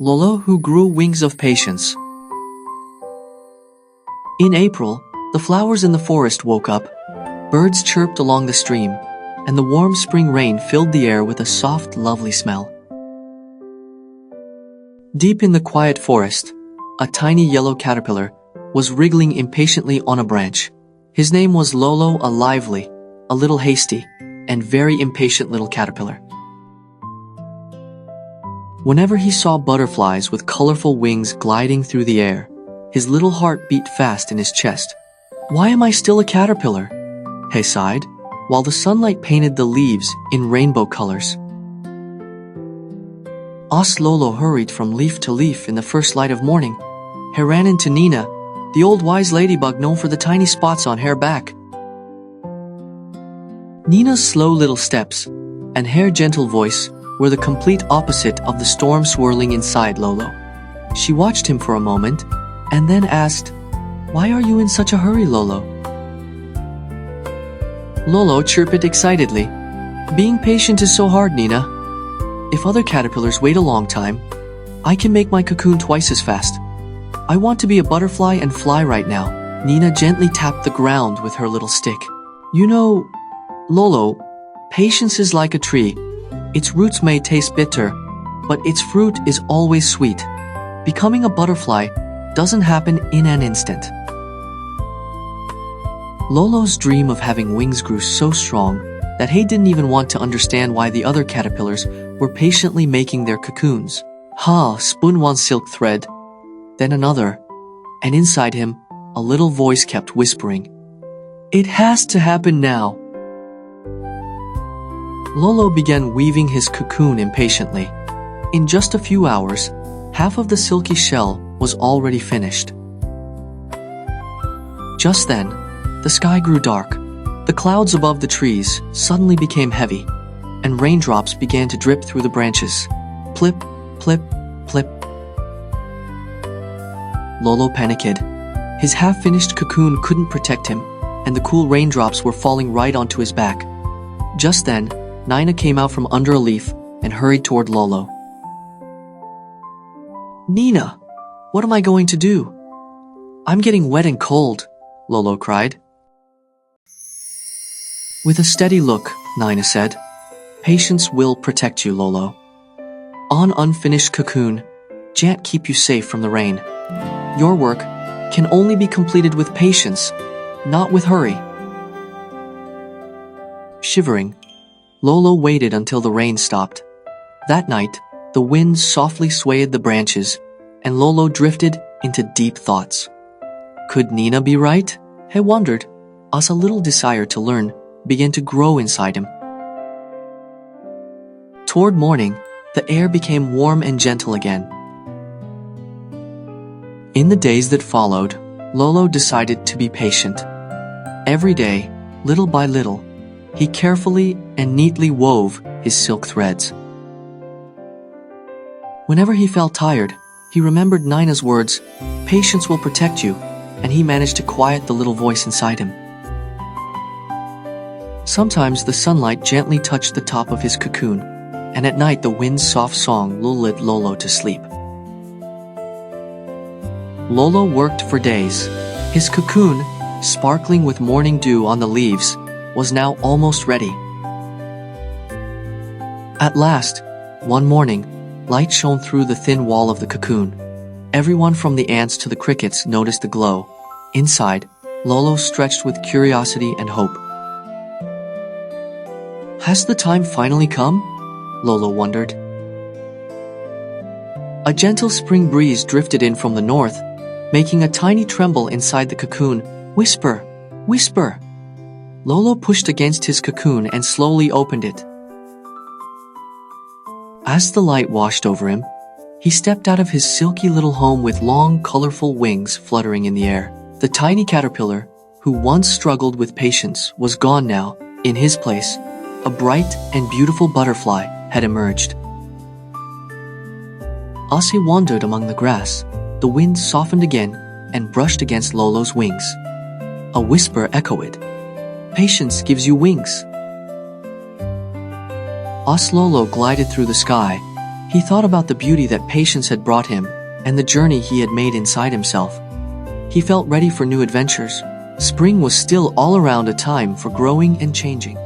Lolo who grew wings of patience. In April, the flowers in the forest woke up, birds chirped along the stream, and the warm spring rain filled the air with a soft, lovely smell. Deep in the quiet forest, a tiny yellow caterpillar was wriggling impatiently on a branch. His name was Lolo, a lively, a little hasty, and very impatient little caterpillar. Whenever he saw butterflies with colorful wings gliding through the air, his little heart beat fast in his chest. "Why am I still a caterpillar?" he sighed, while the sunlight painted the leaves in rainbow colors. As Lolo hurried from leaf to leaf in the first light of morning, he ran into Nina, the old wise ladybug known for the tiny spots on her back. Nina's slow little steps and her gentle voice were the complete opposite of the storm swirling inside Lolo. She watched him for a moment and then asked, "Why are you in such a hurry, Lolo?" Lolo chirped excitedly, "Being patient is so hard, Nina. If other caterpillars wait a long time, I can make my cocoon twice as fast. I want to be a butterfly and fly right now." Nina gently tapped the ground with her little stick. "You know, Lolo, patience is like a tree. Its roots may taste bitter, but its fruit is always sweet. Becoming a butterfly doesn't happen in an instant." Lolo's dream of having wings grew so strong that he didn't even want to understand why the other caterpillars were patiently making their cocoons. Spun one silk thread, then another, and inside him, a little voice kept whispering, "It has to happen now." Lolo began weaving his cocoon impatiently. In just a few hours, half of the silky shell was already finished. Just then, the sky grew dark. The clouds above the trees suddenly became heavy, and raindrops began to drip through the branches. Plip, plip, plip. Lolo panicked. His half-finished cocoon couldn't protect him, and the cool raindrops were falling right onto his back. Just then, Nina came out from under a leaf and hurried toward Lolo. "Nina, what am I going to do? I'm getting wet and cold," Lolo cried. With a steady look, Nina said, "Patience will protect you, Lolo. An unfinished cocoon can't keep you safe from the rain. Your work can only be completed with patience, not with hurry." Shivering, Lolo waited until the rain stopped. That night, the wind softly swayed the branches, and Lolo drifted into deep thoughts. Could Nina be right? He wondered, as a little desire to learn began to grow inside him. Toward morning, the air became warm and gentle again. In the days that followed, Lolo decided to be patient. Every day, little by little, he carefully and neatly wove his silk threads. Whenever he felt tired, he remembered Nina's words, "Patience will protect you," and he managed to quiet the little voice inside him. Sometimes the sunlight gently touched the top of his cocoon, and at night the wind's soft song lulled Lolo to sleep. Lolo worked for days. His cocoon, sparkling with morning dew on the leaves, was now almost ready. At last, one morning, light shone through the thin wall of the cocoon. Everyone from the ants to the crickets noticed the glow. Inside, Lolo stretched with curiosity and hope. Has the time finally come? Lolo wondered. A gentle spring breeze drifted in from the north, making a tiny tremble inside the cocoon. Whisper, whisper. Lolo pushed against his cocoon and slowly opened it. As the light washed over him, he stepped out of his silky little home with long, colorful wings fluttering in the air. The tiny caterpillar, who once struggled with patience, was gone now. In his place, a bright and beautiful butterfly had emerged. As he wandered among the grass, the wind softened again and brushed against Lolo's wings. A whisper echoed, "Patience gives you wings." As Lolo glided through the sky, He thought about the beauty that patience had brought him, and the journey he had made inside himself. He felt ready for new adventures. Spring was still all around, a time for growing and changing.